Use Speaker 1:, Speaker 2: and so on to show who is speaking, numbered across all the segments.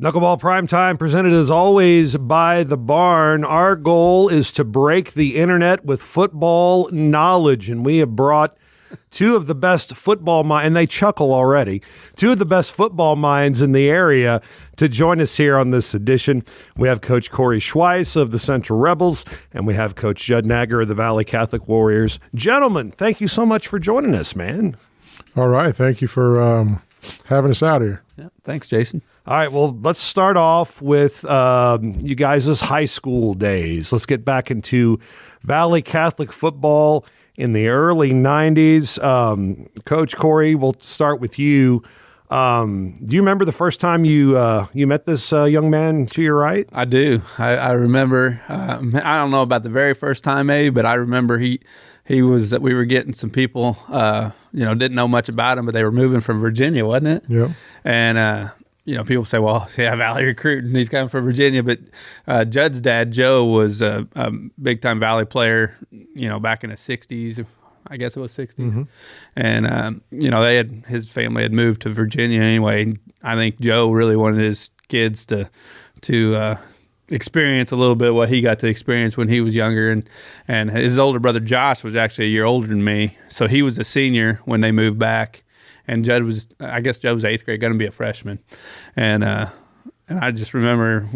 Speaker 1: Knuckleball Prime Time, presented as always by The Barn. Our goal is to break the internet with football knowledge, and we have brought two of the best football minds, and they chuckle already, two of the best football minds in the area to join us here on this edition. We have Coach Kory Schweiss of the Central Rebels, and we have Coach Judd Naeger of the Valle Catholic Warriors. Gentlemen, thank you so much for joining us, man.
Speaker 2: All right. Thank you for having us out here.
Speaker 3: Yeah, thanks, Jason.
Speaker 1: All right, well, let's start off with you guys' high school days. Let's get back into Valle Catholic football in the early 90s. Coach Kory, we'll start with you. Do you remember the first time you met this young man to your right?
Speaker 3: I do. I remember. I don't know about the very first time, maybe, but I remember we were getting some people, didn't know much about him, but they were moving from Virginia, wasn't it?
Speaker 2: Yeah.
Speaker 3: And, people say, well, yeah, Valley recruit, and he's coming from Virginia. But Judd's dad, Joe, was a big-time Valley player, back in the 60s. I guess it was 60s. Mm-hmm. And, his family had moved to Virginia anyway. I think Joe really wanted his kids to experience a little bit of what he got to experience when he was younger. And his older brother, Josh, was actually a year older than me. So he was a senior when they moved back. And Judd was 8th grade, going to be a freshman. And I just remember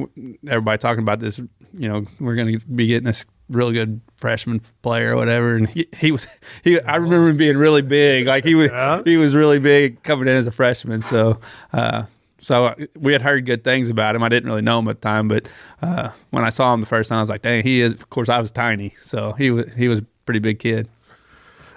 Speaker 3: everybody talking about this, we're going to be getting this real good freshman player or whatever. And I remember him being really big. Like he was really big coming in as a freshman. So we had heard good things about him. I didn't really know him at the time, but when I saw him the first time, I was like, dang, he is. Of course, I was tiny. So he was a pretty big kid.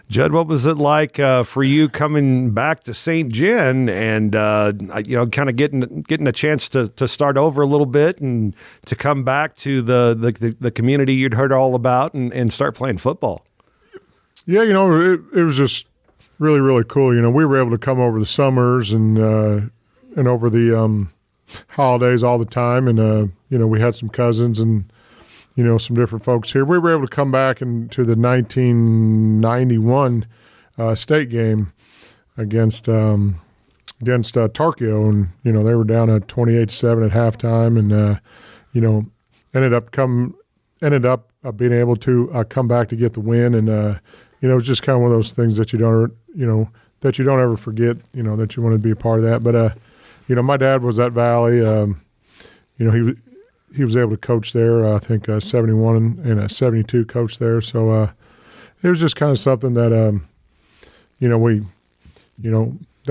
Speaker 1: Judd, what was it like for you coming back to St. Gen and kind of getting a chance to start over a little bit and to come back to the community you'd heard all about and start playing football?
Speaker 2: Yeah, it was just really, really cool. We were able to come over the summers and over the holidays all the time, and we had some cousins and some different folks here. We were able to come back into the 1991 state game against Tarkio, and they were down at 28-7 at halftime, and ended up being able to come back to get the win, and it was just kind of one of those things that you don't ever forget, that you want to be a part of that. But my dad was at Valley. He was able to coach there, I think 71 and 72 coached there. So it was just kind of something that, that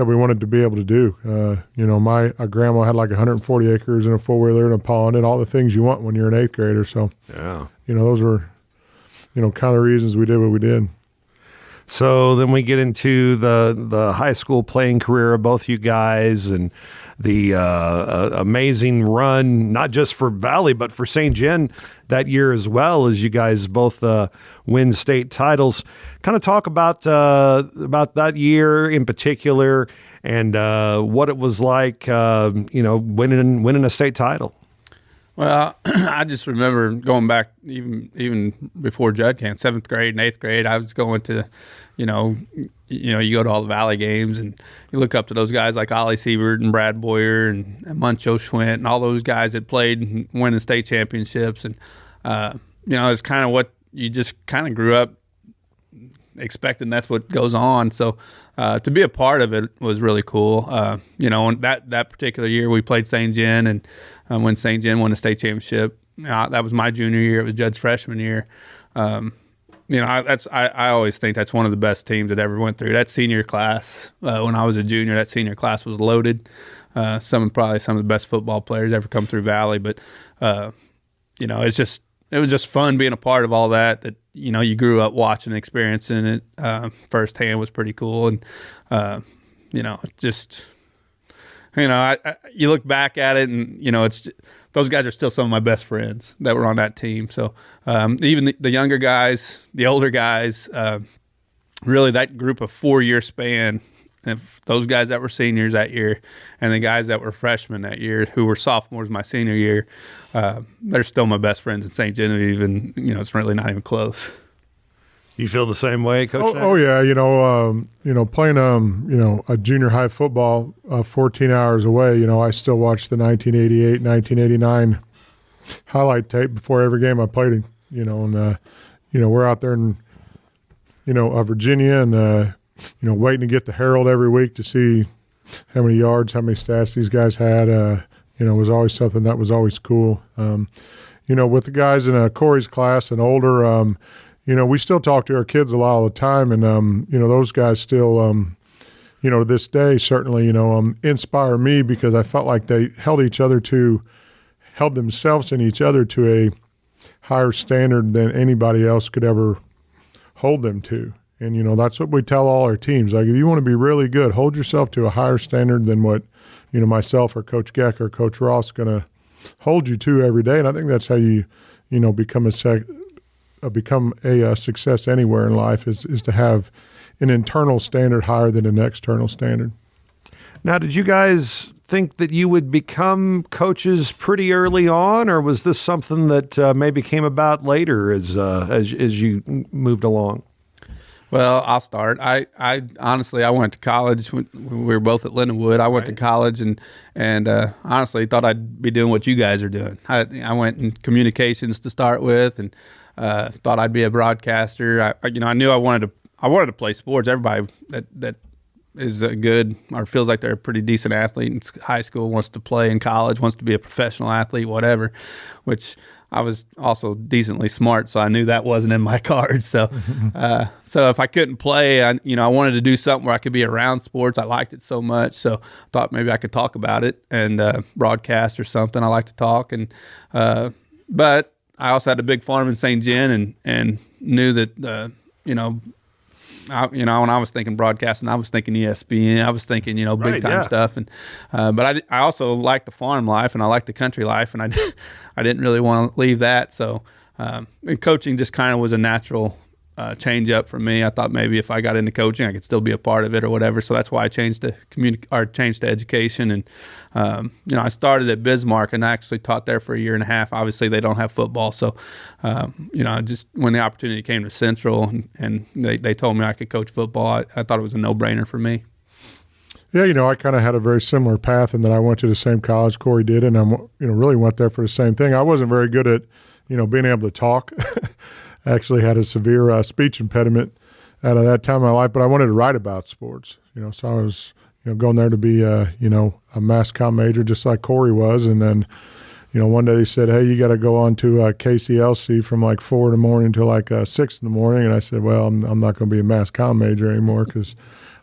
Speaker 2: we wanted to be able to do. My grandma had like 140 acres and a four-wheeler and a pond and all the things you want when you're an 8th grader. So,
Speaker 1: yeah,
Speaker 2: those were, kind of the reasons we did what we did.
Speaker 1: So then we get into the high school playing career of both you guys and the amazing run, not just for Valley, but for St. Gen that year as well, as you guys both win state titles. Kind of talk about that year in particular and what it was like, winning a state title.
Speaker 3: Well, I just remember going back even before Judd came, 7th grade and 8th grade. I was going to, you go to all the Valley games and you look up to those guys like Ollie Siebert and Brad Boyer and Muncho Schwint and all those guys that played and winning state championships. And, it's kind of what you just kind of grew up expecting. That's what goes on. So to be a part of it was really cool. And that particular year we played St. Gen, and when St. Gen won the state championship, that was my junior year. It was Judd's freshman year. I always think that's one of the best teams that ever went through. That senior class, when I was a junior, that senior class was loaded. Probably some of the best football players ever come through Valley. But it was just fun being a part of all that. That you grew up watching and experiencing it firsthand was pretty cool. And you look back at it, and it's those guys are still some of my best friends that were on that team. So even the younger guys, the older guys, really that group of 4-year span, if those guys that were seniors that year and the guys that were freshmen that year who were sophomores my senior year, they're still my best friends in St. Genevieve, and it's really not even close.
Speaker 1: You feel the same way, Coach?
Speaker 2: Oh yeah, playing a junior high football 14 hours away. I still watch the 1988, 1989 highlight tape before every game I played. And we're out there in Virginia, and waiting to get the Herald every week to see how many yards, how many stats these guys had. Was always something that was always cool. With the guys in Kory's class and older. We still talk to our kids a lot all the time, and those guys still, to this day, certainly, inspire me because I felt like they held themselves and each other to a higher standard than anybody else could ever hold them to. And that's what we tell all our teams. Like, if you want to be really good, hold yourself to a higher standard than what myself or Coach Geck or Coach Ross going to hold you to every day. And I think that's how you become a success anywhere in life is to have an internal standard higher than an external standard.
Speaker 1: Now, did you guys think that you would become coaches pretty early on, or was this something that maybe came about later as you moved along?
Speaker 3: Well, I'll start. I honestly, I went to college when we were both at Lindenwood. I went to college and honestly thought I'd be doing what you guys are doing. I went in communications to start with, and thought I'd be a broadcaster. I knew I wanted to play sports. Everybody that is good or feels like they're a pretty decent athlete in high school wants to play in college, wants to be a professional athlete, whatever, which I was also decently smart, so I knew that wasn't in my cards. So so if I couldn't play, I wanted to do something where I could be around sports. I liked it so much, so thought maybe I could talk about it and broadcast or something. I like to talk, and but I also had a big farm in St. John and knew that when I was thinking broadcasting, I was thinking ESPN. I was thinking, big time stuff. And but I also like the farm life and I like the country life, and I didn't really want to leave that. So and coaching just kind of was a natural change up for me. I thought maybe if I got into coaching, I could still be a part of it or whatever. So that's why I changed to changed to education. And I started at Bismarck and I actually taught there for a year and a half. Obviously, they don't have football, so just when the opportunity came to Central and they told me I could coach football, I thought it was a no-brainer for me.
Speaker 2: Yeah, I kind of had a very similar path in that I went to the same college Kory did, and I really went there for the same thing. I wasn't very good at being able to talk. I actually had a severe speech impediment at that time in my life, but I wanted to write about sports. So I was going there to be a mass comm major just like Kory was, and then one day they said, hey, you got to go on to KCLC from like 4 in the morning to like 6 in the morning, and I said, well, I'm not going to be a mass comm major anymore because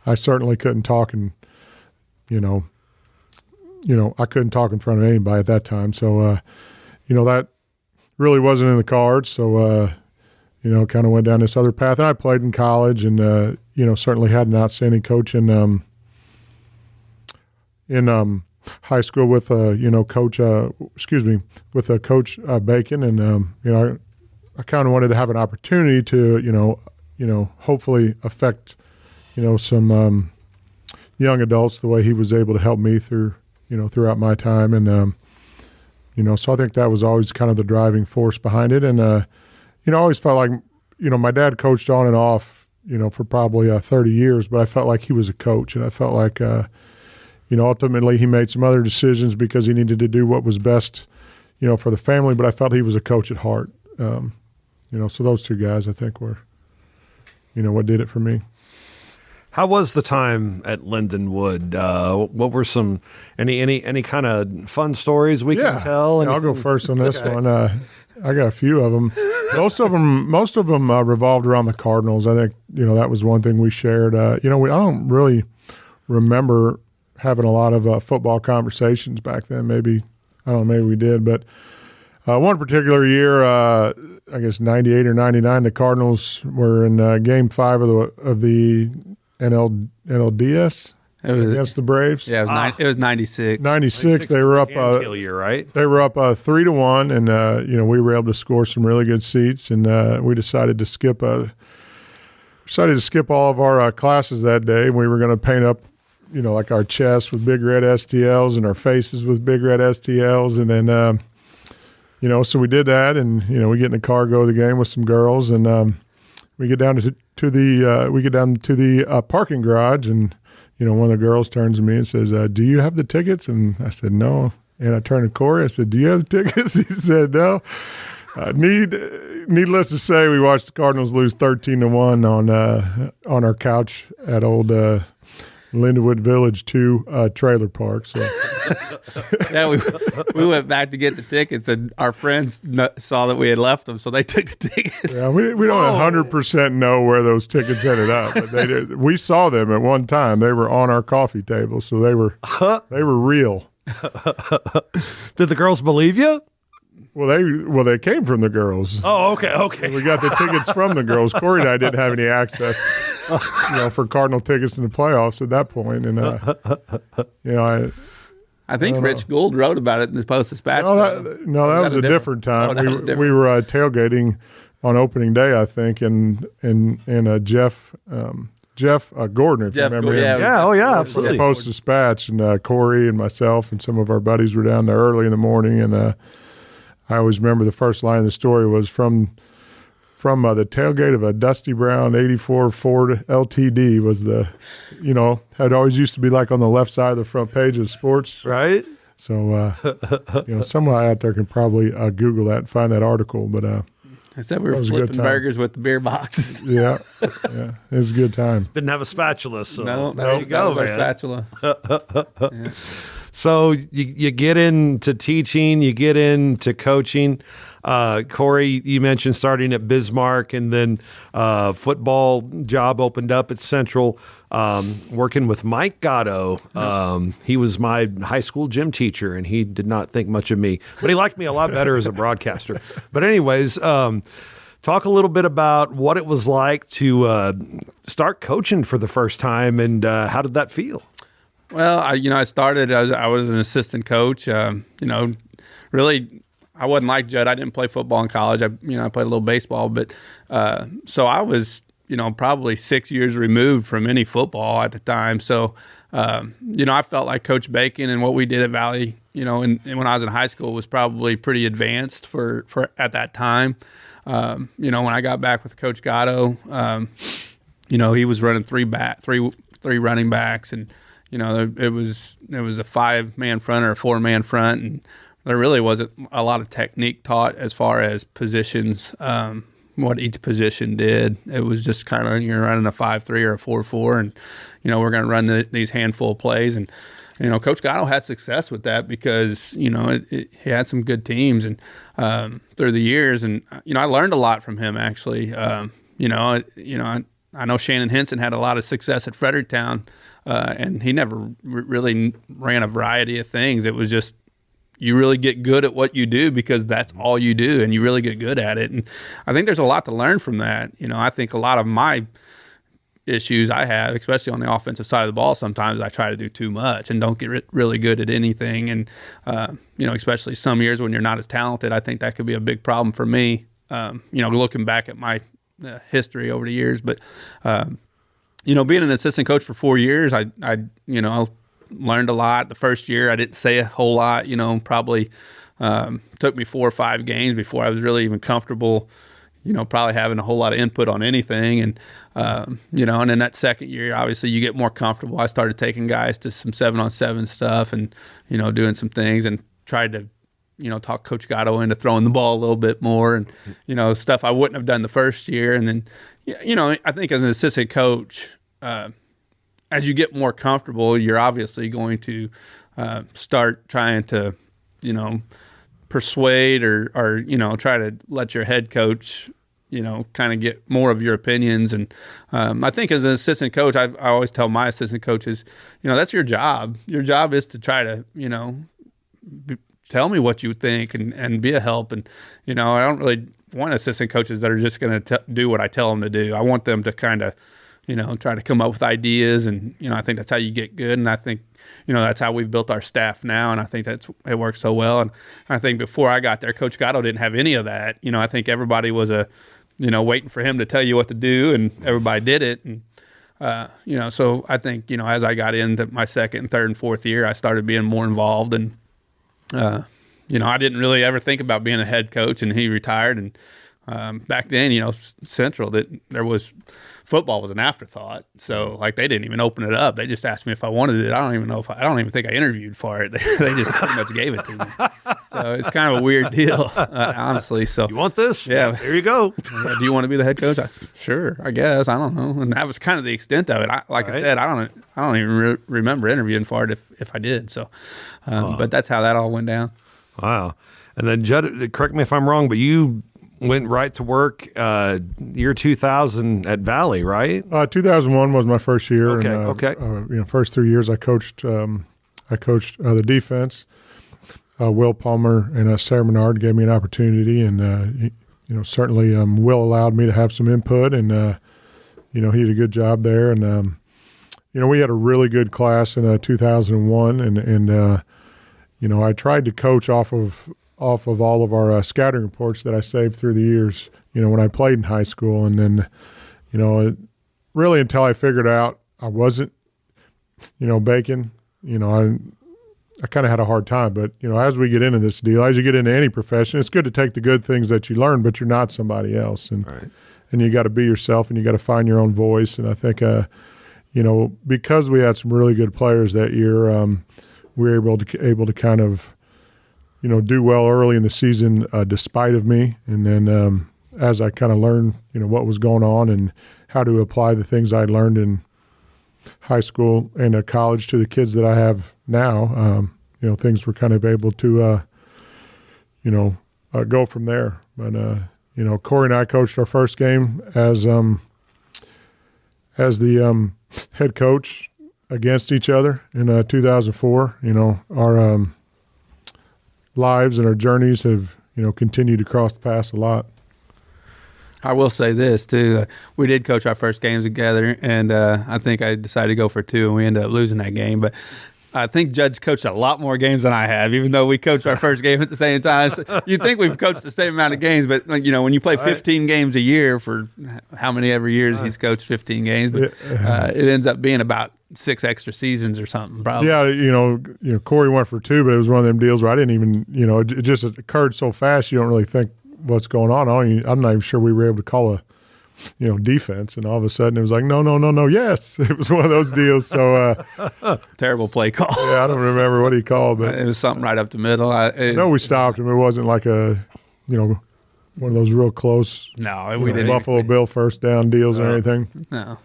Speaker 2: I certainly couldn't talk and I couldn't talk in front of anybody at that time. So that really wasn't in the cards. So kind of went down this other path. And I played in college and, certainly had an outstanding coach in high school with, Coach Bacon. And, I kind of wanted to have an opportunity to, hopefully affect, some young adults the way he was able to help me throughout my time. And, so I think that was always kind of the driving force behind it. And, I always felt like, my dad coached on and off, for probably 30 years, but I felt like he was a coach. And I felt like, ultimately he made some other decisions because he needed to do what was best, for the family, but I felt he was a coach at heart. So those two guys, I think, were, what did it for me.
Speaker 1: How was the time at Lindenwood? What were some any kind of fun stories we can tell?
Speaker 2: I'll go first on this one. I got a few of them. Most of them revolved around the Cardinals. I think that was one thing we shared. I don't really remember having a lot of football conversations back then. Maybe we did, but one particular year, I guess 98 or 99, the Cardinals were in Game 5 of the NLDS against the Braves.
Speaker 3: Yeah, it was 96.
Speaker 2: 96. They were up.
Speaker 1: Kill year, right?
Speaker 2: They were up 3-1, and we were able to score some really good seats, and we decided to skip all of our classes that day. We were going to paint up, like our chests with big red STLs and our faces with big red STLs, and then so we did that, and we get in the car, go to the game with some girls, and we get down to the parking garage, and one of the girls turns to me and says, "Do you have the tickets?" And I said, "No." And I turned to Kory. I said, "Do you have the tickets?" He said, "No." Needless to say, we watched the Cardinals lose 13-1 on our couch at old Lindenwood Village 2 trailer park. So
Speaker 3: yeah, we went back to get the tickets, and our friends saw that we had left them, so they took the tickets.
Speaker 2: Yeah, we don't 100% know where those tickets ended up, but they did. We saw them at one time. They were on our coffee table, so they were real.
Speaker 1: Did the girls believe you?
Speaker 2: Well, they came from the girls.
Speaker 1: Oh, okay.
Speaker 2: We got the tickets from the girls. Kory and I didn't have any access, for Cardinal tickets in the playoffs at that point, and
Speaker 3: I think Rich Gould wrote about it in the Post-Dispatch.
Speaker 2: That was a different time. We were tailgating on opening day, I think, and Jeff Gordon, if you remember him.
Speaker 1: Yeah, absolutely.
Speaker 2: Post-Dispatch, and Kory and myself and some of our buddies were down there early in the morning, and I always remember the first line of the story was from the tailgate of a dusty brown 84 Ford LTD was had always used to be like on the left side of the front page of sports.
Speaker 1: Right.
Speaker 2: So, someone out there can probably Google that and find that article. But
Speaker 3: I said we were flipping burgers with the beer boxes.
Speaker 2: Yeah. It was a good time.
Speaker 1: Didn't have a spatula, so
Speaker 3: no,
Speaker 1: there you go, man.
Speaker 3: Spatula. Yeah.
Speaker 1: So you get into teaching, you get into coaching. Kory, you mentioned starting at Bismarck, and then football job opened up at Central, working with Mike Gatto. He was my high school gym teacher, and he did not think much of me, but he liked me a lot better as a broadcaster. But anyways, talk a little bit about what it was like to start coaching for the first time, and how did that feel?
Speaker 3: Well, I started. I was an assistant coach. Really, I wasn't like Judd. I didn't play football in college. I played a little baseball, but so I was, probably 6 years removed from any football at the time. So, I felt like Coach Bacon and what we did at Valle, and when I was in high school was probably pretty advanced for at that time. When I got back with Coach Gatto, he was running three running backs, and it was a 5-man front or a 4-man front, and there really wasn't a lot of technique taught as far as positions, what each position did. It was just kind of you're running a 5-3 or a 4-4, and we're going to run these handful of plays. And Coach Gatto had success with that because he had some good teams and through the years, and I learned a lot from him actually. I know Shannon Henson had a lot of success at Fredericktown. And he never really ran a variety of things. It was just you really get good at what you do because that's all you do, and you really get good at it. And I think there's a lot to learn from that. I think a lot of my issues I have, especially on the offensive side of the ball, sometimes I try to do too much and don't get really good at anything. And, especially some years when you're not as talented, I think that could be a big problem for me, looking back at my history over the years. But, being an assistant coach for 4 years, I learned a lot. The first year, I didn't say a whole lot. Probably took me 4 or 5 games before I was really even comfortable. Probably having a whole lot of input on anything, and and then that second year, obviously, you get more comfortable. I started taking guys to some 7-on-7 stuff, and doing some things, and tried to talk Coach Gatto into throwing the ball a little bit more, and stuff I wouldn't have done the first year, and then I think as an assistant coach. As you get more comfortable, you're obviously going to start trying to, persuade or try to let your head coach, kind of get more of your opinions. And I think as an assistant coach, I always tell my assistant coaches, that's your job. Your job is to try to, tell me what you think and be a help. And, I don't really want assistant coaches that are just going to do what I tell them to do. I want them to kind of, try to come up with ideas, and, I think that's how you get good. And I think, that's how we've built our staff now. And I think it works so well. And I think before I got there, Coach Gatto didn't have any of that. I think everybody was waiting for him to tell you what to do, and everybody did it. And, so I think, as I got into my second and third and fourth year, I started being more involved. And, I didn't really ever think about being a head coach, and he retired, and Back then, Central, that there was football was an afterthought. So like they didn't even open it up. They just asked me if I wanted it. I don't even think I interviewed for it. They just pretty much gave it to me. So it's kind of a weird deal, honestly. So
Speaker 1: You want this?
Speaker 3: Yeah.
Speaker 1: Here you go.
Speaker 3: do you want to be the head coach? Sure, I guess. I don't know. And that was kind of the extent of it. I said, I don't even remember interviewing for it if I did. So, but that's how that all went down.
Speaker 1: Wow. And then Judd, correct me if I'm wrong, but you went right to work year 2000 at Valle, right?
Speaker 2: 2001 was my first year.
Speaker 1: Okay,
Speaker 2: And, first 3 years I coached the defense. Will Palmer and Sarah Menard gave me an opportunity, and certainly Will allowed me to have some input, and he did a good job there. And we had a really good class in 2001, and I tried to coach off of all of our scouting reports that I saved through the years, when I played in high school. And then, really until I figured out I wasn't, baking, I kind of had a hard time. But, as we get into this deal, as you get into any profession, it's good to take the good things that you learn, but you're not somebody else. And
Speaker 1: Right.
Speaker 2: and you got to be yourself, and you got to find your own voice. And I think, because we had some really good players that year, we were able to kind of, do well early in the season despite of me. And then as I kind of learned, what was going on and how to apply the things I learned in high school and college to the kids that I have now, things were kind of able to, go from there. But, Kory and I coached our first game as the head coach against each other in 2004. Our lives and our journeys have, continued to cross the paths a lot.
Speaker 3: I will say this too. We did coach our first games together, and I think I decided to go for 2, and we ended up losing that game. But I think Judd's coached a lot more games than I have, even though we coached our first game at the same time. So you'd think we've coached the same amount of games, but when you play 15 games a year for how many ever years he's coached 15 games, but it ends up being about 6 extra seasons or something, probably.
Speaker 2: Yeah, Kory went for 2, but it was one of them deals where I didn't even, it just occurred so fast you don't really think what's going on. I'm not even sure we were able to call a defense, and all of a sudden it was like, no, yes. It was one of those deals. So
Speaker 3: terrible play call.
Speaker 2: Yeah, I don't remember what he called, but
Speaker 3: it was something right up the middle.
Speaker 2: No, we stopped him. It wasn't like one of those real close
Speaker 3: we didn't
Speaker 2: Buffalo Bill first down deals or anything.
Speaker 3: No.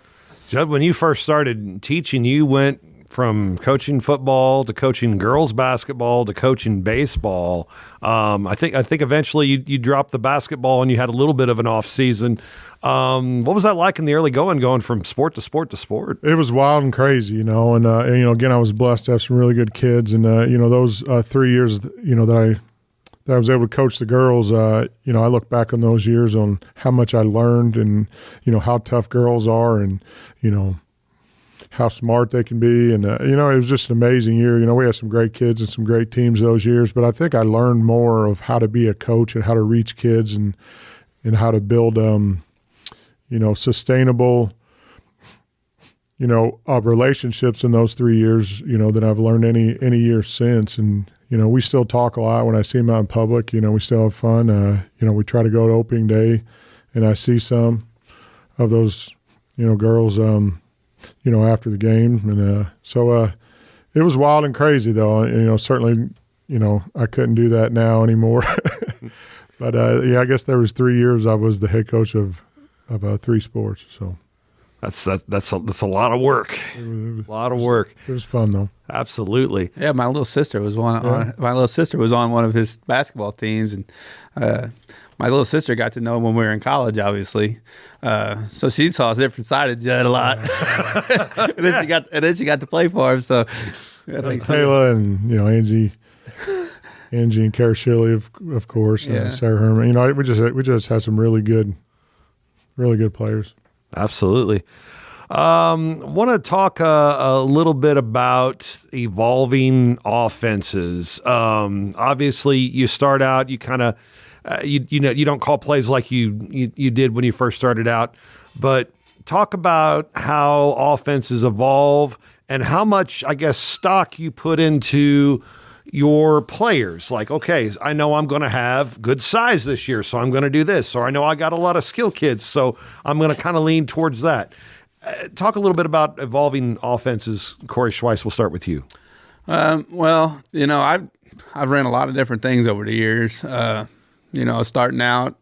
Speaker 1: Judd, when you first started teaching, you went from coaching football to coaching girls basketball to coaching baseball. I think eventually you dropped the basketball and you had a little bit of an off season. What was that like in the early going from sport to sport to sport?
Speaker 2: It was wild and crazy, and again, I was blessed to have some really good kids, and those 3 years, that I was able to coach the girls. I look back on those years on how much I learned, and how tough girls are, and how smart they can be, and it was just an amazing year. We had some great kids and some great teams those years, but I think I learned more of how to be a coach and how to reach kids and how to build sustainable relationships in those 3 years that I've learned any year since. And we still talk a lot when I see them out in public. We still have fun. We try to go to opening day, and I see some of those girls after the game. And so it was wild and crazy, though. Certainly, I couldn't do that now anymore. But I guess there was 3 years I was the head coach of 3 sports. So
Speaker 1: that's a lot of work. A lot of work.
Speaker 2: It was fun, though.
Speaker 1: Absolutely.
Speaker 3: Yeah, my little sister was on one of his basketball teams, and my little sister got to know him when we were in college, obviously. So she saw a different side of Judd a lot. and then she got to play for him. So I think
Speaker 2: Taylor and Angie and Kory Schweiss, of course, and Sarah Herman. We just had some really good players.
Speaker 1: Absolutely. Want to talk a little bit about evolving offenses. Obviously, you start out, you kind of, you don't call plays like you did when you first started out, but talk about how offenses evolve and how much, I guess, stock you put into your players. Like, okay, I know I'm going to have good size this year, so I'm going to do this. Or I know I got a lot of skill kids, so I'm going to kind of lean towards that. Talk a little bit about evolving offenses. Kory Schweiss, we'll start with you.
Speaker 3: Well, I've ran a lot of different things over the years. Starting out,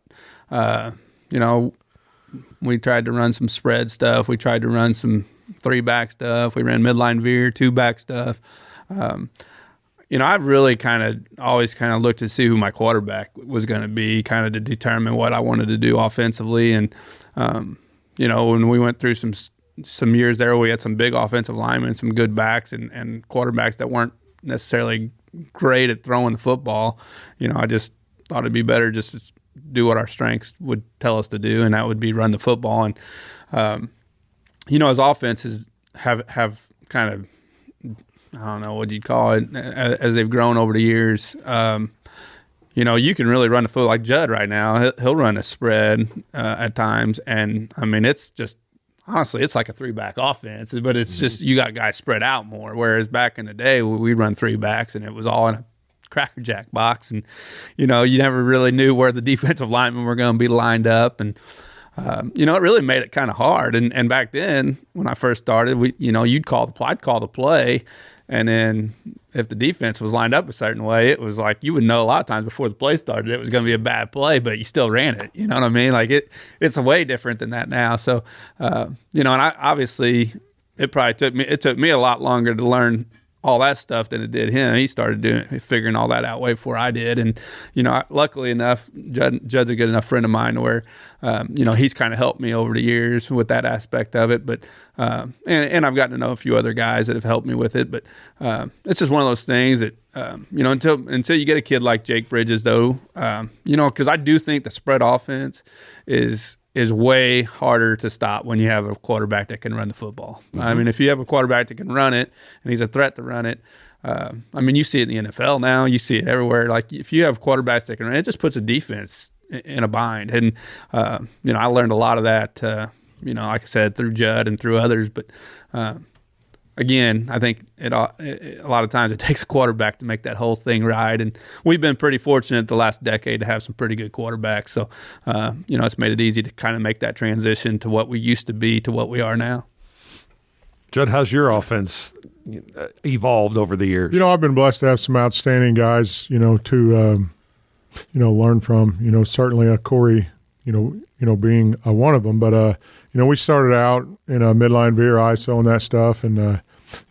Speaker 3: we tried to run some spread stuff. We tried to run some 3-back stuff. We ran midline veer, 2-back stuff. I've really always looked to see who my quarterback was going to be, kind of to determine what I wanted to do offensively. And, when we went through some years there, we had some big offensive linemen, some good backs and quarterbacks that weren't necessarily great at throwing the football. I just thought it'd be better just to do what our strengths would tell us to do, and that would be run the football. And, as offenses have kind of, I don't know what you'd call it, as they've grown over the years, you can really run the foot like Judd right now. He'll run a spread at times, and I mean it's just honestly it's like a 3-back offense, but it's just you got guys spread out more. Whereas back in the day we'd run 3-backs and it was all in a Cracker Jack box, and you never really knew where the defensive linemen were going to be lined up, and it really made it kind of hard. And back then when I first started, I'd call the play. And then if the defense was lined up a certain way, it was like you would know a lot of times before the play started it was going to be a bad play, but you still ran it. You know what I mean? Like it's a way different than that now. So, and I obviously it took me a lot longer to learn all that stuff than it did him. He started figuring all that out way before I did. And, luckily enough, Judd's a good enough friend of mine where, he's kind of helped me over the years with that aspect of it. But, and I've gotten to know a few other guys that have helped me with it. But it's just one of those things that, until you get a kid like Jake Bridges, though, because I do think the spread offense is way harder to stop when you have a quarterback that can run the football. Mm-hmm. I mean, if you have a quarterback that can run it and he's a threat to run it, you see it in the NFL now. You see it everywhere. Like if you have quarterbacks that can run it, just puts a defense in a bind. And, I learned a lot of that, like I said, through Judd and through others. But, again, I think a lot of times it takes a quarterback to make that whole thing right. And we've been pretty fortunate the last decade to have some pretty good quarterbacks. So, it's made it easy to kind of make that transition to what we used to be to what we are now.
Speaker 1: Judd, how's your offense evolved over the years?
Speaker 2: I've been blessed to have some outstanding guys, to learn from. Certainly Kory, being one of them. But, we started out in a midline veer ISO and that stuff. And,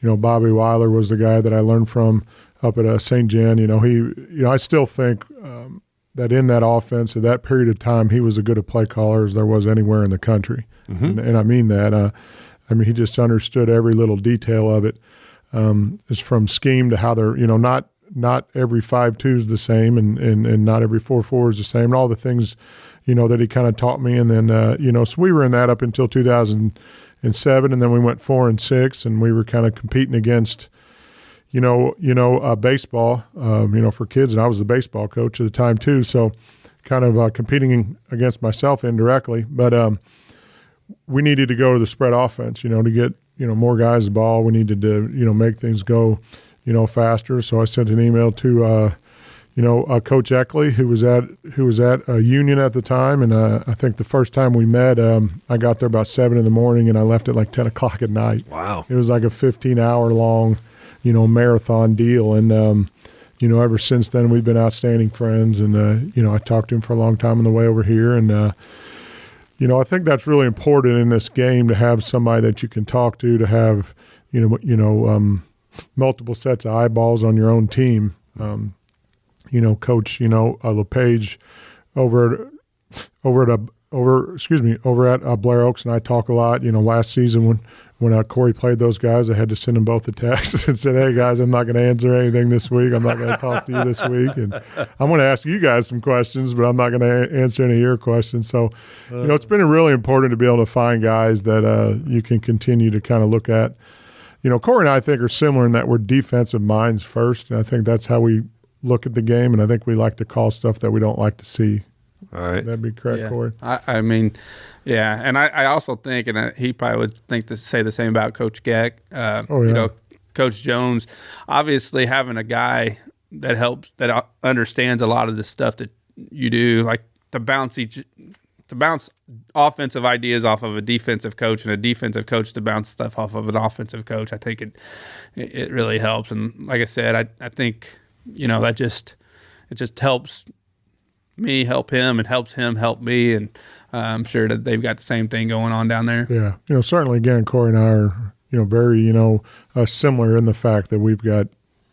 Speaker 2: Bobby Weiler was the guy that I learned from up at St. Jen. I still think that in that offense at that period of time, he was as good a play caller as there was anywhere in the country. Mm-hmm. And I mean that. He just understood every little detail of it. It's from scheme to how they're, not every 5-2 is the same and not every 4-4 is the same, and all the things, that he kind of taught me. And then, so we were in that up until 2007, and then we went 4-6, and we were kind of competing against, baseball, for kids, and I was the baseball coach at the time too, so kind of competing against myself indirectly. But we needed to go to the spread offense, to get, more guys the ball. We needed to, make things go, faster. So I sent an email to, Coach Eckley, who was at Union at the time, and I think the first time we met, I got there about 7 in the morning, and I left at like 10 o'clock at night.
Speaker 1: Wow!
Speaker 2: It was like a 15-hour long, marathon deal, and ever since then we've been outstanding friends, and I talked to him for a long time on the way over here, and I think that's really important in this game to have somebody that you can talk to have multiple sets of eyeballs on your own team. Coach, LePage over at Blair Oaks, and I talk a lot. Last season when Kory played those guys, I had to send them both a text and said, "Hey guys, I'm not going to answer anything this week. I'm not going to talk to you this week, and I'm going to ask you guys some questions, but I'm not going to answer any of your questions." So, it's been really important to be able to find guys that you can continue to kind of look at. Kory and I think are similar in that we're defensive minds first, and I think that's how we look at the game, and I think we like to call stuff that we don't like to see.
Speaker 1: All right.
Speaker 2: That'd be correct,
Speaker 3: yeah.
Speaker 2: Kory.
Speaker 3: Yeah, and I also think, and he probably would say the same about Coach Geck. Coach Jones, obviously having a guy helps, that understands a lot of the stuff that you do, like to bounce offensive ideas off of a defensive coach, and a defensive coach to bounce stuff off of an offensive coach. I think it really helps. And like I said, I think, that it just helps me help him and helps him help me. And I'm sure that they've got the same thing going on down there.
Speaker 2: Yeah. Certainly, again, Kory and I are, very, similar in the fact that we've got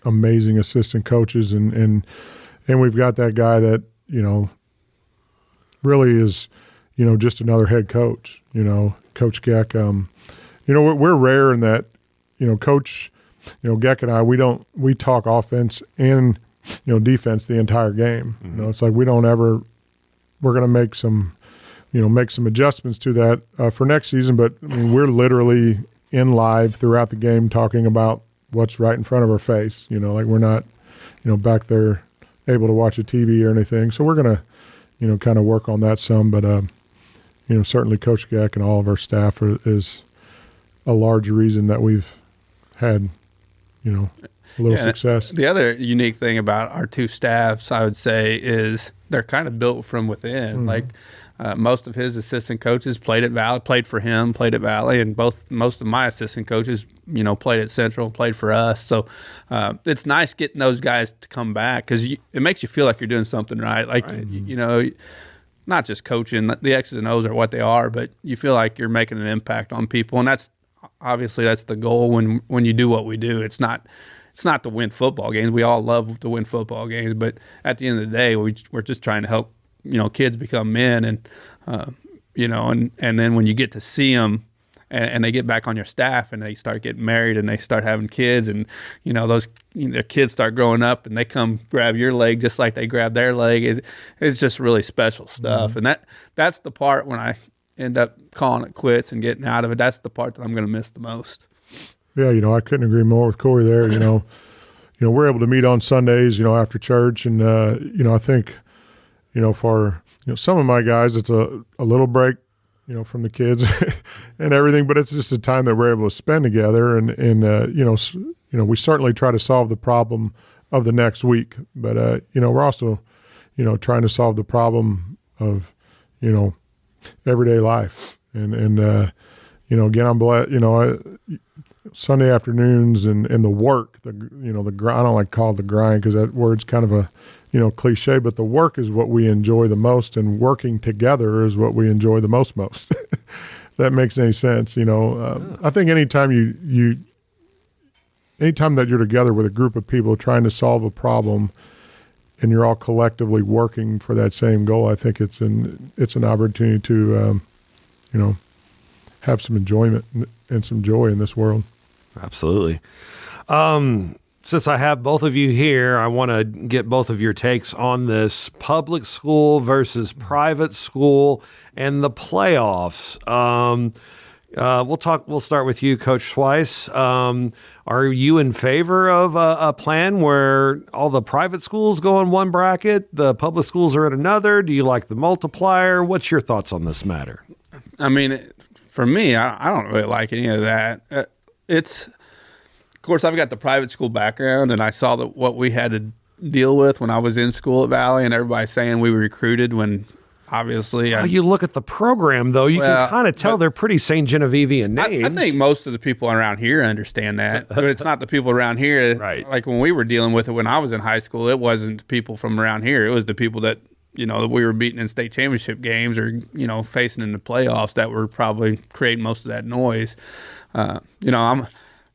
Speaker 2: amazing assistant coaches and we've got that guy that, really is, just another head coach, Coach Geck. We're rare in that, Coach, Geck and I, we talk offense and, defense the entire game.
Speaker 1: Mm-hmm.
Speaker 2: It's like we're going to make some adjustments to that for next season. But I mean, we're literally in live throughout the game talking about what's right in front of our face. Like we're not, back there able to watch a TV or anything. So we're going to, kind of work on that some. But, certainly Coach Geck and all of our staff is a large reason that we've had, a little success.
Speaker 3: The other unique thing about our two staffs, I would say, is they're kind of built from within.
Speaker 2: Mm-hmm.
Speaker 3: Like most of his assistant coaches played at Valle, played for him, played at Valle, and most of my assistant coaches, played at Central, played for us. So it's nice getting those guys to come back because it makes you feel like you're doing something right. Like, not just coaching, the X's and O's are what they are, but you feel like you're making an impact on people. And that's the goal when you do what we do. It's not to win football games. We all love to win football games, but at the end of the day, we're just trying to help, kids become men. And, and then when you get to see them and they get back on your staff and they start getting married and they start having kids and, their kids start growing up and they come grab your leg just like they grab their leg. It's just really special stuff. Mm-hmm. And that's the part when I end up calling it quits and getting out of it. That's the part that I'm going to miss the most.
Speaker 2: Yeah, I couldn't agree more with Kory there. We're able to meet on Sundays, after church. And, I think, for, some of my guys, it's a little break, from the kids and everything, but it's just a time that we're able to spend together. And we certainly try to solve the problem of the next week. But, we're also, trying to solve the problem of, everyday life. And again, I'm glad, Sunday afternoons and the work, the grind, I don't like to call it the grind because that word's kind of a, cliche, but the work is what we enjoy the most, and working together is what we enjoy the most. That makes any sense. I think anytime anytime that you're together with a group of people trying to solve a problem and you're all collectively working for that same goal, I think it's an opportunity to, have some enjoyment and some joy in this world.
Speaker 1: Absolutely. Since I have both of you here, I want to get both of your takes on this public school versus private school and the playoffs. We'll start with you, Coach Schweiss. Are you in favor of a plan where all the private schools go in one bracket, the public schools are in another? Do you like the multiplier? What's your thoughts on this matter?
Speaker 3: I mean, for me, I don't really like any of that. Of course, I've got the private school background, and I saw what we had to deal with when I was in school at Valle, and everybody saying we were recruited when obviously.
Speaker 1: You look at the program, though, you can kind of tell they're pretty St. Genevievean names.
Speaker 3: I think most of the people around here understand that, but it's not the people around here.
Speaker 1: Right.
Speaker 3: Like when we were dealing with it when I was in high school, it wasn't people from around here. It was the people that, that we were beating in state championship games or, facing in the playoffs that were probably creating most of that noise. I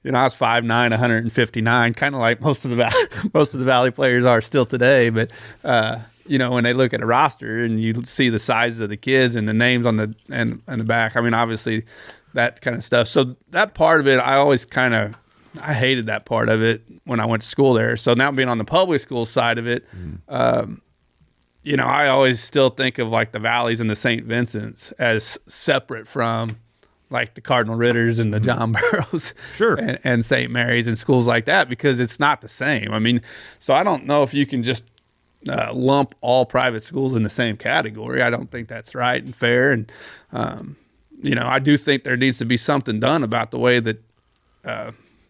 Speaker 3: was 5'9", 159, kind of like most of the Valley players are still today. But when they look at a roster and you see the sizes of the kids and the names on the back, I mean, obviously that kind of stuff. So that part of it, I hated that part of it when I went to school there. So now being on the public school side of it, I always still think of like the Valleys and the St. Vincent's as separate from like the Cardinal Ritters and the John Burroughs
Speaker 1: Sure.
Speaker 3: and St. Mary's and schools like that, because it's not the same. I mean, so I don't know if you can just lump all private schools in the same category. I don't think that's right and fair. And, I do think there needs to be something done about the way that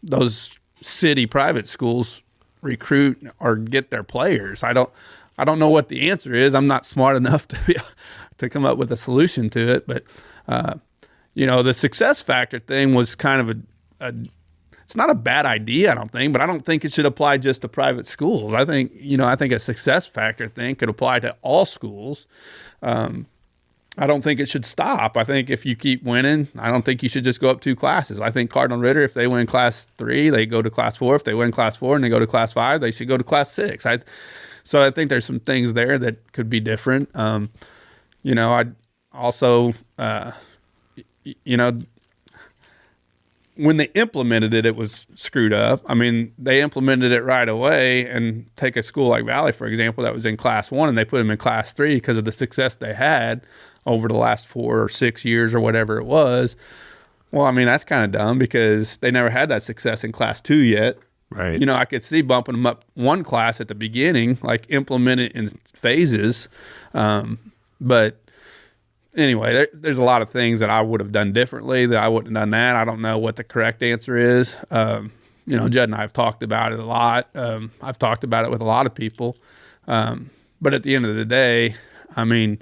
Speaker 3: those city private schools recruit or get their players? I don't know what the answer is. I'm not smart enough to come up with a solution to it. But the success factor thing was kind of it's not a bad idea, I don't think, but I don't think it should apply just to private schools. I think a success factor thing could apply to all schools. I don't think it should stop. I think if you keep winning, I don't think you should just go up 2 classes. I think Cardinal Ritter, if they win Class 3, they go to Class 4. If they win Class 4 and they go to Class 5, they should go to Class 6. So I think there's some things there that could be different. I'd also, when they implemented it, it was screwed up. I mean, they implemented it right away, and take a school like Valle, for example, that was in Class 1, and they put them in Class 3 because of the success they had over the last 4 or 6 years or whatever it was. Well, I mean, that's kind of dumb because they never had that success in Class 2 yet.
Speaker 1: Right.
Speaker 3: I could see bumping them up 1 class at the beginning, like implement it in phases. But anyway, there's a lot of things that I would have done differently, that I wouldn't have done that. I don't know what the correct answer is. Judd and I have talked about it a lot. I've talked about it with a lot of people. But at the end of the day, I mean,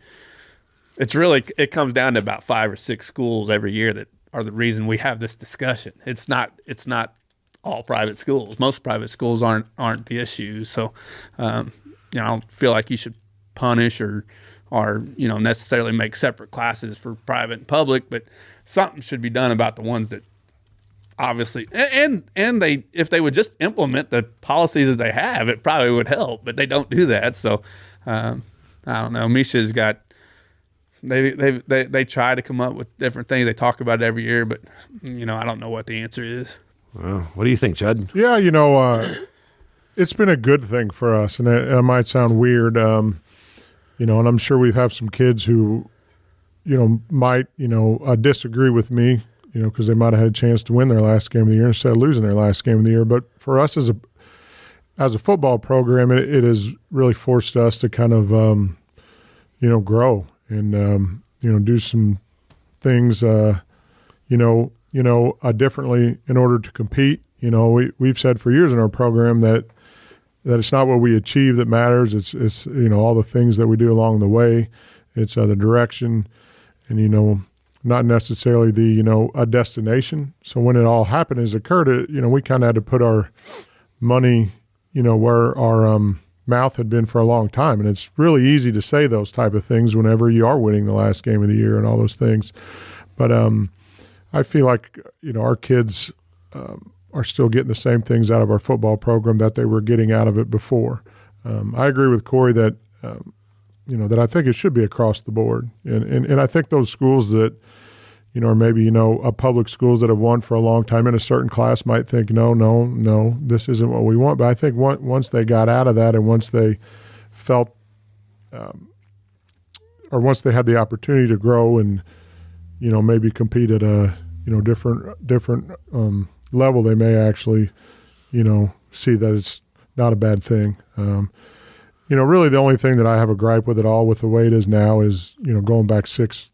Speaker 3: it comes down to about 5 or 6 schools every year that are the reason we have this discussion. It's not all private schools. Most private schools aren't the issue. So, I don't feel like you should punish or necessarily make separate classes for private and public, but something should be done about the ones that obviously, and if they would just implement the policies that they have, it probably would help, but they don't do that. So, I don't know. Misha's got, they try to come up with different things. They talk about it every year, but I don't know what the answer is.
Speaker 1: Well, what do you think, Judd?
Speaker 2: Yeah, it's been a good thing for us, and it might sound weird, and I'm sure we have some kids who, might, disagree with me, because they might have had a chance to win their last game of the year instead of losing their last game of the year. But for us as a football program, it has really forced us to kind of, grow and, do some things, differently in order to compete. We've said for years in our program that it's not what we achieve that matters. It's all the things that we do along the way. It's the direction, and not necessarily the a destination. So when it all happened, as occurred, we kind of had to put our money where our mouth had been for a long time, and it's really easy to say those type of things whenever you are winning the last game of the year and all those things. But I feel like our kids are still getting the same things out of our football program that they were getting out of it before. I agree with Kory that that I think it should be across the board, and I think those schools that or maybe public schools that have won for a long time in a certain class might think no, this isn't what we want. But I think once they got out of that, and once they felt or once they had the opportunity to grow and maybe compete at a different level, they may actually see that it's not a bad thing. Really the only thing that I have a gripe with it all, with the way it is now, is going back six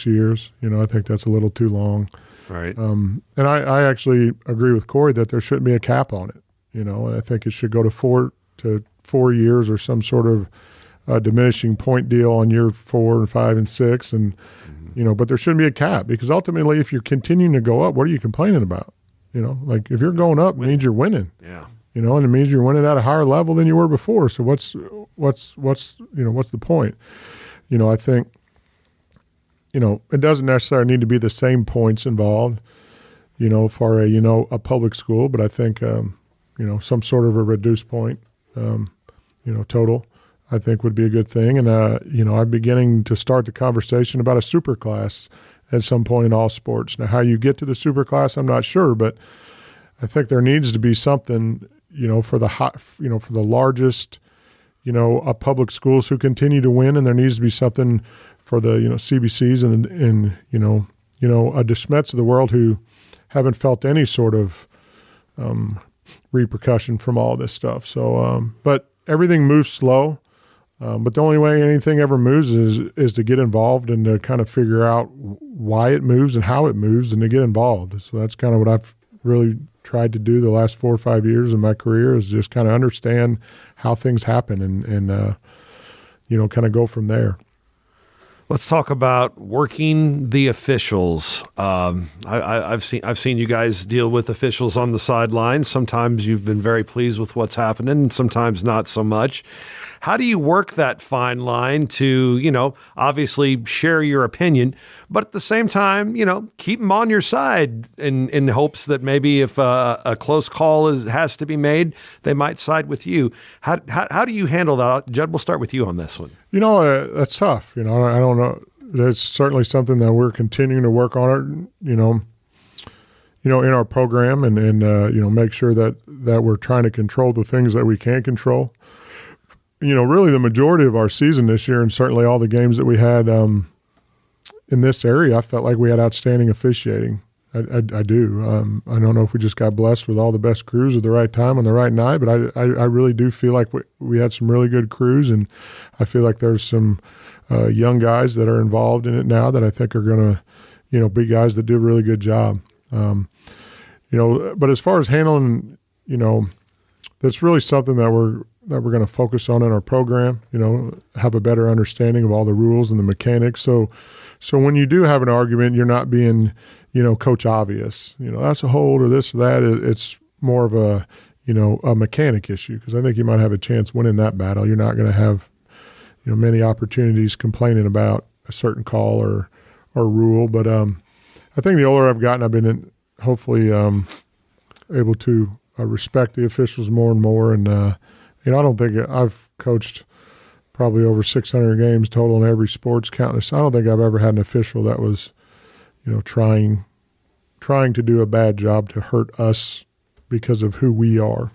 Speaker 2: years. I think that's a little too long.
Speaker 1: Right.
Speaker 2: And I actually agree with Kory that there shouldn't be a cap on it. And I think it should go to 4 years, or some sort of diminishing point deal on year 4 and 5 and 6, and but there shouldn't be a cap, because ultimately, if you're continuing to go up, what are you complaining about? Like if you're going up, it means you're winning.
Speaker 1: Yeah.
Speaker 2: And it means you're winning at a higher level than you were before. So what's the point? I think it doesn't necessarily need to be the same points involved, for a public school, but I think some sort of a reduced point, total, I think would be a good thing. And, I'm beginning to start the conversation about a super class at some point in all sports. Now, how you get to the super class, I'm not sure, but I think there needs to be something, for the largest, public schools who continue to win, and there needs to be something for the, CBCs and a DeSmets of the world who haven't felt any sort of repercussion from all this stuff. So, but everything moves slow. But the only way anything ever moves is to get involved and to kind of figure out why it moves and how it moves, and to get involved. So that's kind of what I've really tried to do the last 4 or 5 years of my career is just kind of understand how things happen and kind of go from there.
Speaker 1: Let's talk about working the officials. I've seen you guys deal with officials on the sidelines. Sometimes you've been very pleased with what's happening, and sometimes not so much. How do you work that fine line to, obviously share your opinion, but at the same time, keep them on your side in hopes that maybe if a close call has to be made, they might side with you. How do you handle that? Judd, we'll start with you on this one.
Speaker 2: That's tough. I don't know. That's certainly something that we're continuing to work on, in our program and make sure that we're trying to control the things that we can control. Really the majority of our season this year and certainly all the games that we had in this area, I felt like we had outstanding officiating. I do. I don't know if we just got blessed with all the best crews at the right time on the right night, but I really do feel like we had some really good crews, and I feel like there's some young guys that are involved in it now that I think are going to, be guys that do a really good job. But as far as handling, that's really something that we're going to focus on in our program, have a better understanding of all the rules and the mechanics. So when you do have an argument, you're not being, coach obvious, that's a hold or this or that. It's more of a mechanic issue, because I think you might have a chance winning that battle. You're not going to have, many opportunities complaining about a certain call or rule. But I think the older I've gotten, I've been hopefully able to respect the officials more and more. And, I don't think I've coached probably over 600 games total in every sports counting. I don't think I've ever had an official that was, trying to do a bad job to hurt us because of who we are.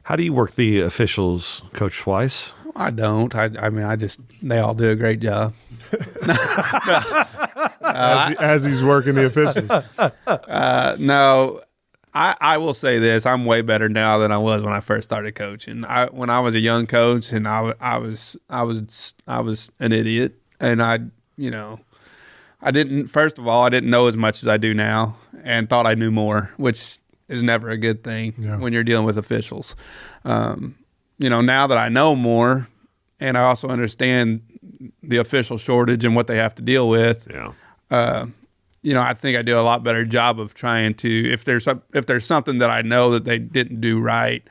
Speaker 1: How do you work the officials, Coach Schweiss?
Speaker 3: I don't. They all do a great job.
Speaker 2: As he's working the officials.
Speaker 3: No. I will say this: I'm way better now than I was when I first started coaching. When I was a young coach, and I was an idiot, and I didn't. First of all, I didn't know as much as I do now, and thought I knew more, which is never a good thing when you're dealing with officials. Now that I know more, and I also understand the official shortage and what they have to deal with. I think I do a lot better job of trying to, if there's something that I know that they didn't do right,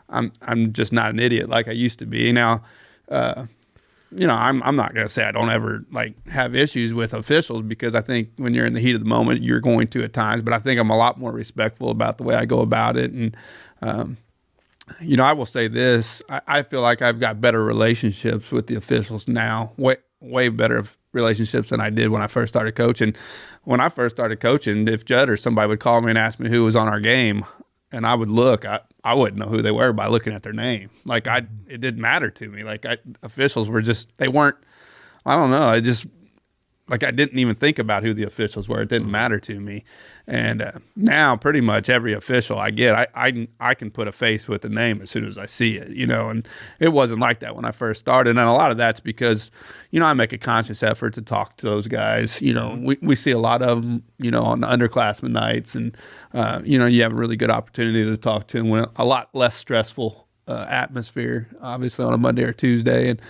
Speaker 3: I'm just not an idiot like I used to be. Now, I'm not going to say I don't ever have issues with officials, because I think when you're in the heat of the moment, you're going to at times, but I think I'm a lot more respectful about the way I go about it. And, I will say this, I feel like I've got better relationships with the officials now, way better relationships than I did when I first started coaching. When I first started coaching, if Judd or somebody would call me and ask me who was on our game, and I would look, I wouldn't know who they were by looking at their name. It didn't matter to me. Officials were just, they weren't, I don't know. I didn't even think about who the officials were. It didn't matter to me. And now pretty much every official I get, I can put a face with a name as soon as I see it, and it wasn't like that when I first started. And a lot of that's because, I make a conscious effort to talk to those guys. We see a lot of them, on the underclassmen nights, and, you have a really good opportunity to talk to them when a lot less stressful atmosphere, obviously on a Monday or Tuesday, and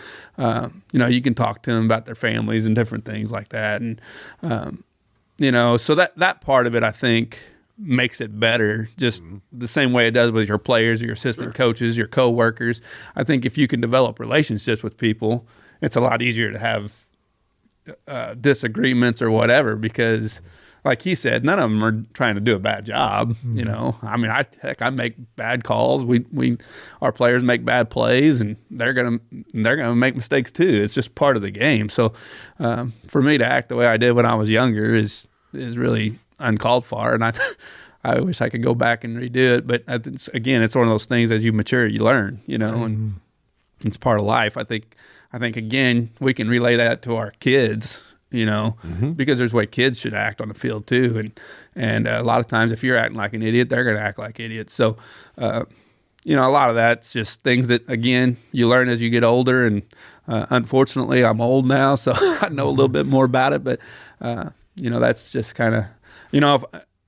Speaker 3: you can talk to them about their families and different things like that, and so that part of it I think makes it better, just the same way it does with your players, your assistant coaches, your co-workers. I think if you can develop relationships with people, it's a lot easier to have disagreements or whatever, because like he said, none of them are trying to do a bad job. I make bad calls. Our players make bad plays, and they're gonna make mistakes too. It's just part of the game. So, for me to act the way I did when I was younger is really uncalled for, and I wish I could go back and redo it. But it's one of those things, as you mature, you learn. And it's part of life. I think again, we can relay that to our kids. Because there's way kids should act on the field too. And a lot of times if you're acting like an idiot, they're going to act like idiots. So, a lot of that's just things that, again, you learn as you get older. And unfortunately, I'm old now, so I know a little bit more about it. But, that's just kind of,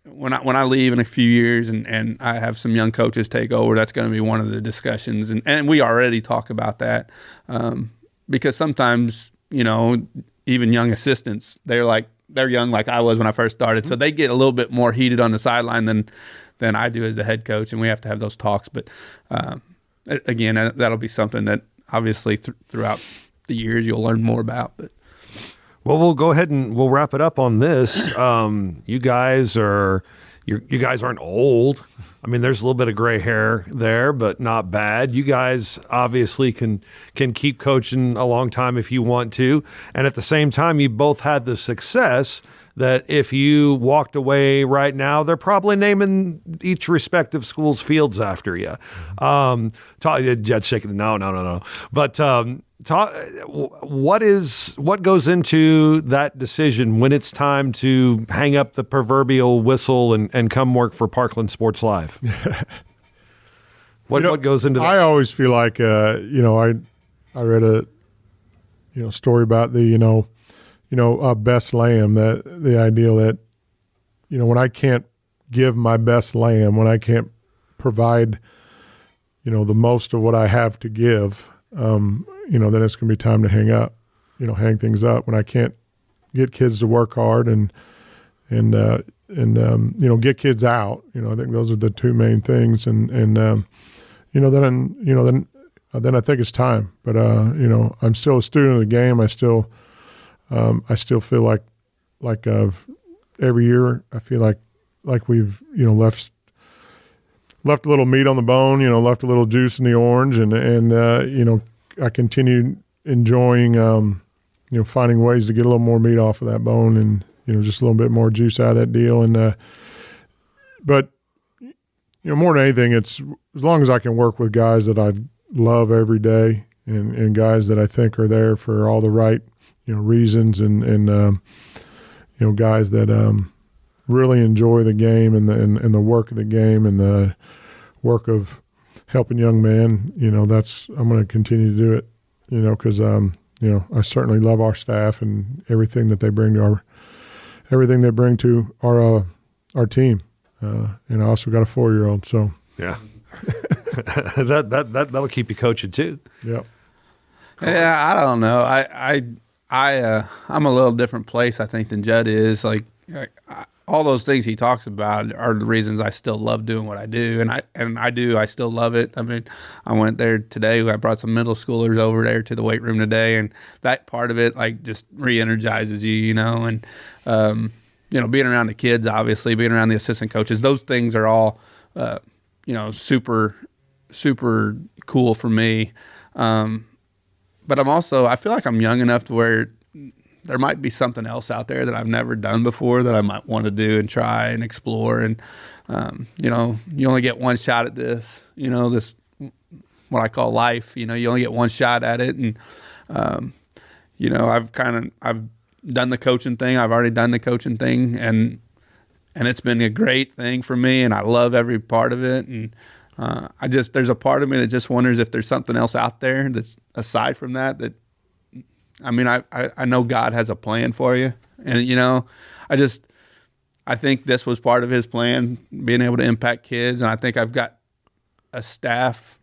Speaker 3: when I leave in a few years and I have some young coaches take over, that's going to be one of the discussions, and we already talk about that, because sometimes, even young assistants, they're young like I was when I first started, so they get a little bit more heated on the sideline than I do as the head coach, and we have to have those talks. But again, that'll be something that obviously throughout the years you'll learn more about. But
Speaker 1: well, we'll go ahead and we'll wrap it up on this. You guys aren't old. I mean, there's a little bit of gray hair there, but not bad. You guys obviously can keep coaching a long time if you want to. And at the same time, you both had the success that if you walked away right now, they're probably naming each respective school's fields after you. Jed's shaking. No. But what goes into that decision when it's time to hang up the proverbial whistle and come work for Parkland Sports Live? What goes into that?
Speaker 2: I always feel like, I read a, story about the, best lamb, that the ideal that, when I can't give my best lamb, when I can't provide, the most of what I have to give, then it's going to be time to hang things up. When I can't get kids to work hard and get kids out, I think those are the two main things. Then I think it's time. But I'm still a student of the game. I still feel like every year I feel like we've left a little meat on the bone, left a little juice in the orange, and I continue enjoying finding ways to get a little more meat off of that bone, and just a little bit more juice out of that deal. And but more than anything, it's as long as I can work with guys that I love every day, and guys that I think are there for all the right reasons, and guys that really enjoy the game and the work of the game and the work of helping young men. I'm going to continue to do it. Because I certainly love our staff and everything that they bring to our team. And I also got a 4-year-old, so
Speaker 1: yeah, that'll keep you coaching too.
Speaker 2: Yep.
Speaker 3: Yeah, I don't know. I'm a little different place, I think, than Judd is. Like all those things he talks about are the reasons I still love doing what I do, and I still love it. I mean, I went there today. I brought some middle schoolers over there to the weight room today, and that part of it just re-energizes you, and being around the kids, obviously, being around the assistant coaches, those things are all super, super cool for me. But I feel like I'm young enough to where there might be something else out there that I've never done before that I might want to do and try and explore. And, you only get one shot at this, this, what I call life, you only get one shot at it. And, I've done the coaching thing. I've already done the coaching thing, and it's been a great thing for me, and I love every part of it. And, there's a part of me that just wonders if there's something else out there that's aside from that, I know God has a plan for you. And, I think this was part of his plan, being able to impact kids. And I think I've got a staff,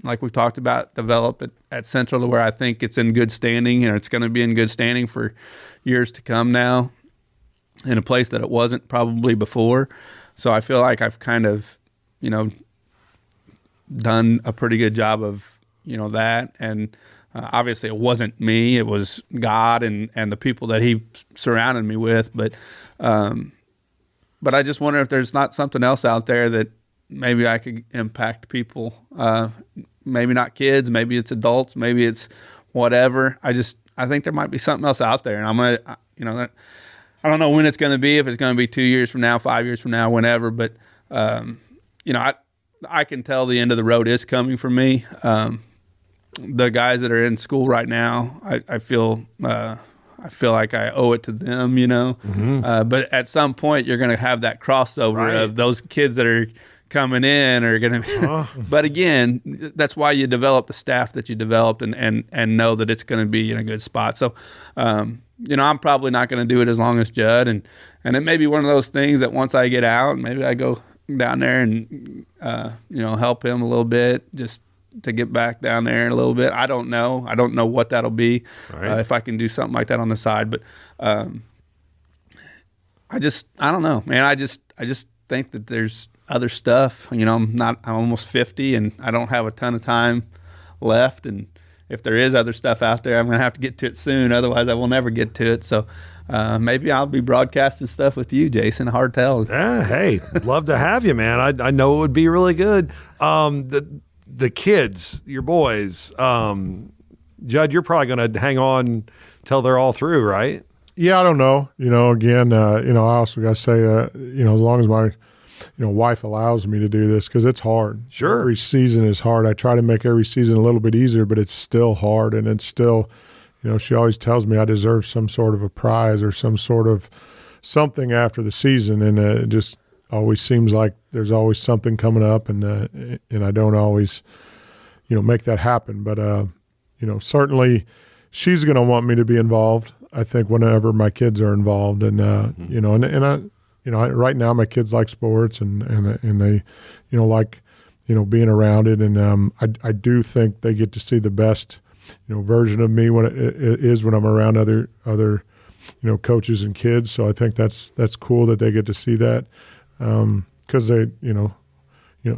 Speaker 3: like we've talked about, developed at Central to where I think it's in good standing, and it's going to be in good standing for years to come now, in a place that it wasn't probably before. So I feel like I've kind of, done a pretty good job of, that. And obviously it wasn't me, it was God and the people that he surrounded me with. But I just wonder if there's not something else out there that maybe I could impact people. Maybe not kids, maybe it's adults, maybe it's whatever. I think there might be something else out there, and I'm going to, I don't know when it's going to be, if it's going to be 2 years from now, 5 years from now, whenever, but I can tell the end of the road is coming for me. The guys that are in school right now, I feel like I owe it to them, Mm-hmm. But at some point, you're going to have that crossover of those kids that are coming in are going to be. But again, that's why you develop the staff that you developed and know that it's going to be in a good spot. So, I'm probably not going to do it as long as Judd. And it may be one of those things that once I get out, maybe I go down there and, help him a little bit just to get back down there a little bit. I don't know. I don't know what that'll be, if I can do something like that on the side. But I don't know, man. I just think that there's other stuff. I'm almost 50 and I don't have a ton of time left. And if there is other stuff out there, I'm going to have to get to it soon. Otherwise, I will never get to it. So maybe I'll be broadcasting stuff with you, Jason. Hard tell.
Speaker 1: Yeah, hey, love to have you, man. I know it would be really good. The kids, your boys, Judd, you're probably going to hang on till they're all through, right?
Speaker 2: Yeah, I don't know. Again, I also got to say, as long as my, wife allows me to do this, because it's hard.
Speaker 1: Sure.
Speaker 2: Every season is hard. I try to make every season a little bit easier, but it's still hard. And it's still, she always tells me I deserve some sort of a prize or some sort of something after the season. And it just always seems like there's always something coming up, and I don't always, make that happen. But, certainly she's going to want me to be involved, I think, whenever my kids are involved. And, right now my kids like sports and they, like, being around it. And I do think they get to see the best, version of me when it is when I'm around other coaches and kids. So I think that's cool that they get to see that, because they,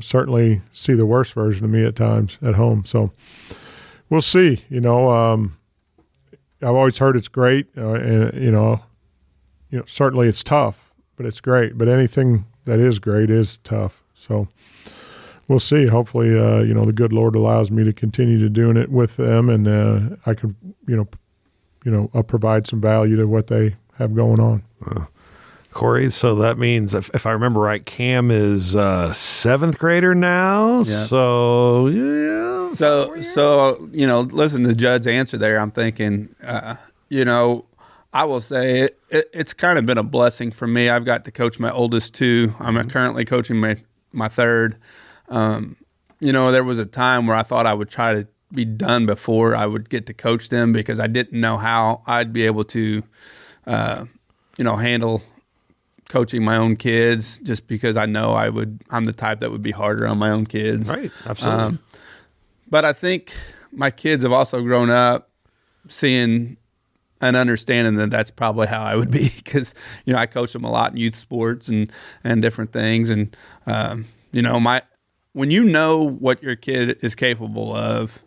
Speaker 2: certainly see the worst version of me at times at home. So we'll see. I've always heard it's great, and certainly it's tough, but it's great. But anything that is great is tough. So we'll see. Hopefully, the good Lord allows me to continue to doing it with them, and I can, provide some value to what they have going on.
Speaker 1: Kory, so that means, if I remember right, Cam is seventh grader now.
Speaker 3: Yeah.
Speaker 1: So, yeah.
Speaker 3: So listen to Judd's answer there. I'm thinking, I will say it's kind of been a blessing for me. I've got to coach my oldest two. I'm currently coaching my third. There was a time where I thought I would try to be done before I would get to coach them, because I didn't know how I'd be able to, handle coaching my own kids, just because I know I'm the type that would be harder on my own kids.
Speaker 1: Right. Absolutely.
Speaker 3: But I think my kids have also grown up seeing and understanding that that's probably how I would be, because, I coach them a lot in youth sports and different things. And, when you know what your kid is capable of,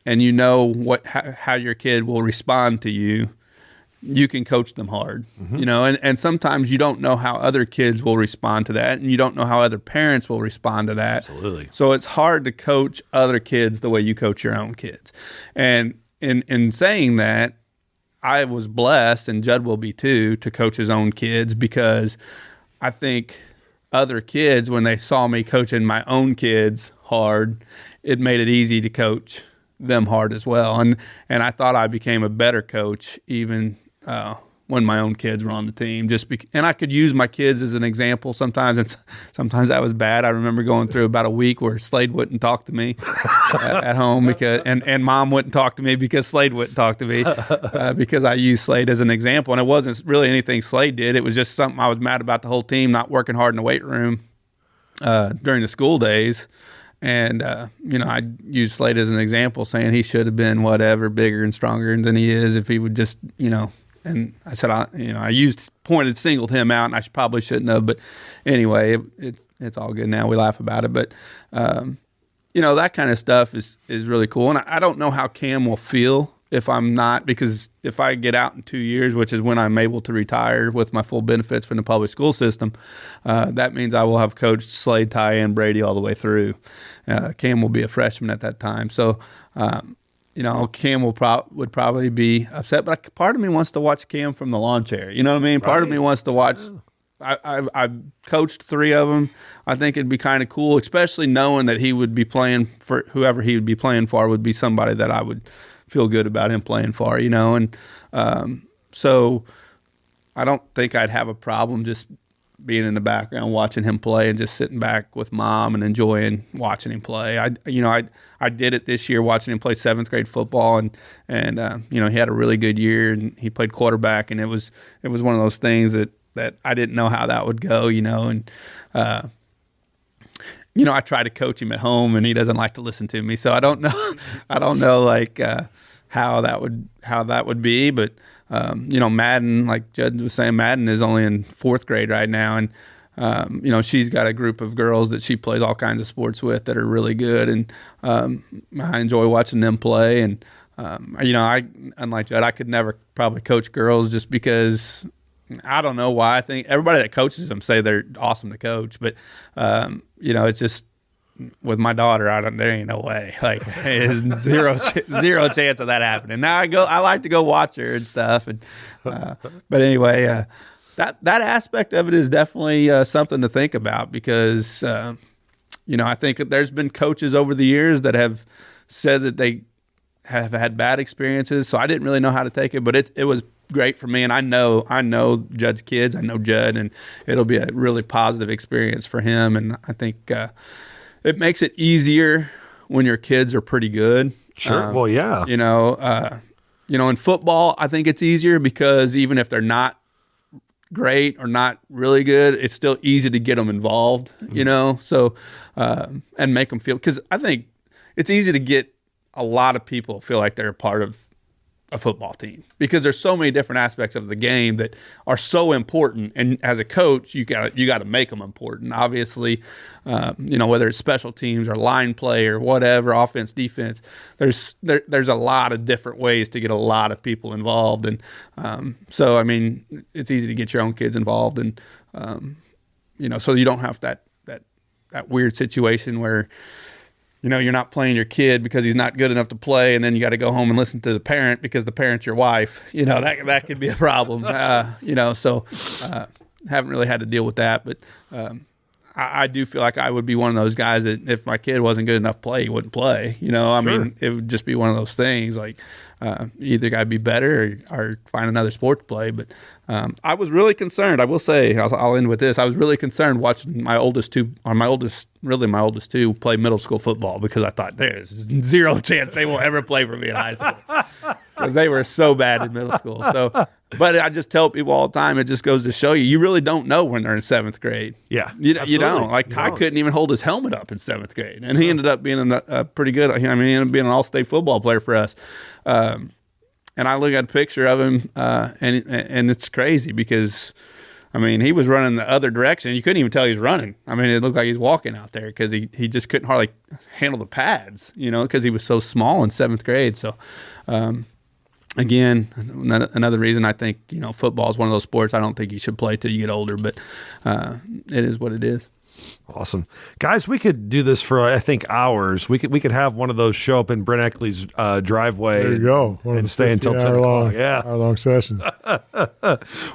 Speaker 3: and how your kid will respond to you, you can coach them hard, and sometimes you don't know how other kids will respond to that, and you don't know how other parents will respond to that.
Speaker 1: Absolutely.
Speaker 3: So it's hard to coach other kids the way you coach your own kids. And in saying that, I was blessed, and Judd will be too, to coach his own kids, because I think other kids, when they saw me coaching my own kids hard, it made it easy to coach them hard as well. And I thought I became a better coach even when my own kids were on the team. And I could use my kids as an example sometimes, and sometimes that was bad. I remember going through about a week where Slade wouldn't talk to me at home, because and Mom wouldn't talk to me because Slade wouldn't talk to me, because I used Slade as an example. And it wasn't really anything Slade did. It was just something I was mad about the whole team not working hard in the weight room during the school days. And, I used Slade as an example, saying he should have been whatever, bigger and stronger than he is if he would just, and I said, I singled him out, and I probably shouldn't have. But anyway, it's all good now. We laugh about it. But, that kind of stuff is really cool. And I don't know how Cam will feel if I'm not, because if I get out in 2 years, which is when I'm able to retire with my full benefits from the public school system, that means I will have coached Slade, Ty, and Brady all the way through. Cam will be a freshman at that time. So, Cam would probably be upset, but part of me wants to watch Cam from the lawn chair. You know what I mean? Part of me wants to watch. I've coached 3 of them. I think it'd be kind of cool, especially knowing that he would be playing for whoever he would be playing for would be somebody that I would feel good about him playing for, and so I don't think I'd have a problem just being in the background, watching him play and just sitting back with mom and enjoying watching him play. I did it this year, watching him play 7th grade football, and he had a really good year, and he played quarterback, and it was one of those things that I didn't know how that would go, and I try to coach him at home, and he doesn't like to listen to me, so I don't know like how that would be, but Madden, like Judd was saying, Madden is only in 4th grade right now, and she's got a group of girls that she plays all kinds of sports with that are really good, and I enjoy watching them play. And unlike Judd, I could never probably coach girls just because I don't know why. I think everybody that coaches them say they're awesome to coach, but it's just with my daughter, there ain't no way. Like, there's zero chance of that happening. Now I like to go watch her and stuff, and but anyway. That aspect of it is definitely something to think about, because I think that there's been coaches over the years that have said that they have had bad experiences. So I didn't really know how to take it, but it was great for me, and I know Judd's kids. I know Judd, and it'll be a really positive experience for him. And I think it makes it easier when your kids are pretty good.
Speaker 1: Sure. Well, yeah.
Speaker 3: In football, I think it's easier because even if they're not great or not really good, it's still easy to get them involved, so and make them feel, because I think it's easy to get a lot of people feel like they're a part of a football team, because there's so many different aspects of the game that are so important, and as a coach you got to make them important, obviously. Whether it's special teams or line play or whatever, offense, defense, there's a lot of different ways to get a lot of people involved, and so I mean, it's easy to get your own kids involved, and so you don't have that weird situation where you're not playing your kid because he's not good enough to play, and then you got to go home and listen to the parent because the parent's your wife. That could be a problem. So haven't really had to deal with that, but I do feel like I would be one of those guys that if my kid wasn't good enough to play, he wouldn't play. I mean, it would just be one of those things like either got to be better or find another sport to play. But I was really concerned. I will say, I'll end with this. I was really concerned watching my oldest two play middle school football, because I thought there's zero chance they will ever play for me in high school, because they were so bad in middle school. So, but I just tell people all the time, it just goes to show you really don't know when they're in 7th grade.
Speaker 1: Yeah,
Speaker 3: you don't. Like, Ty couldn't even hold his helmet up in 7th grade, and he ended up being a pretty good. He ended up being an all-state football player for us. And I look at a picture of him, and it's crazy, because I mean, he was running the other direction. You couldn't even tell he was running. I mean, it looked like he's walking out there, because he just couldn't hardly handle the pads, because he was so small in 7th grade. So, again, another reason I think, football is one of those sports I don't think you should play till you get older, but it is what it is.
Speaker 1: Awesome. Guys, we could do this for, I think, hours. We could have one of those show up in Brent Eckley's driveway.
Speaker 2: There you go.
Speaker 1: And stay until 10 o'clock. Yeah.
Speaker 2: Hour-long session.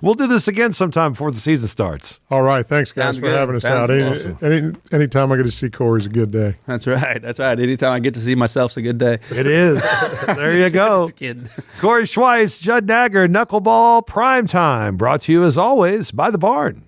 Speaker 1: We'll do this again sometime before the season starts.
Speaker 2: All right. Thanks, guys, for having us out.
Speaker 3: Awesome.
Speaker 2: Anytime I get to see Kory is a good day.
Speaker 3: That's right. Anytime I get to see myself is a good day.
Speaker 1: It is. There you go.
Speaker 3: Just kidding.
Speaker 1: Kory Schweiss, Judd Naeger, Knuckleball Prime Time, brought to you as always by The Barn.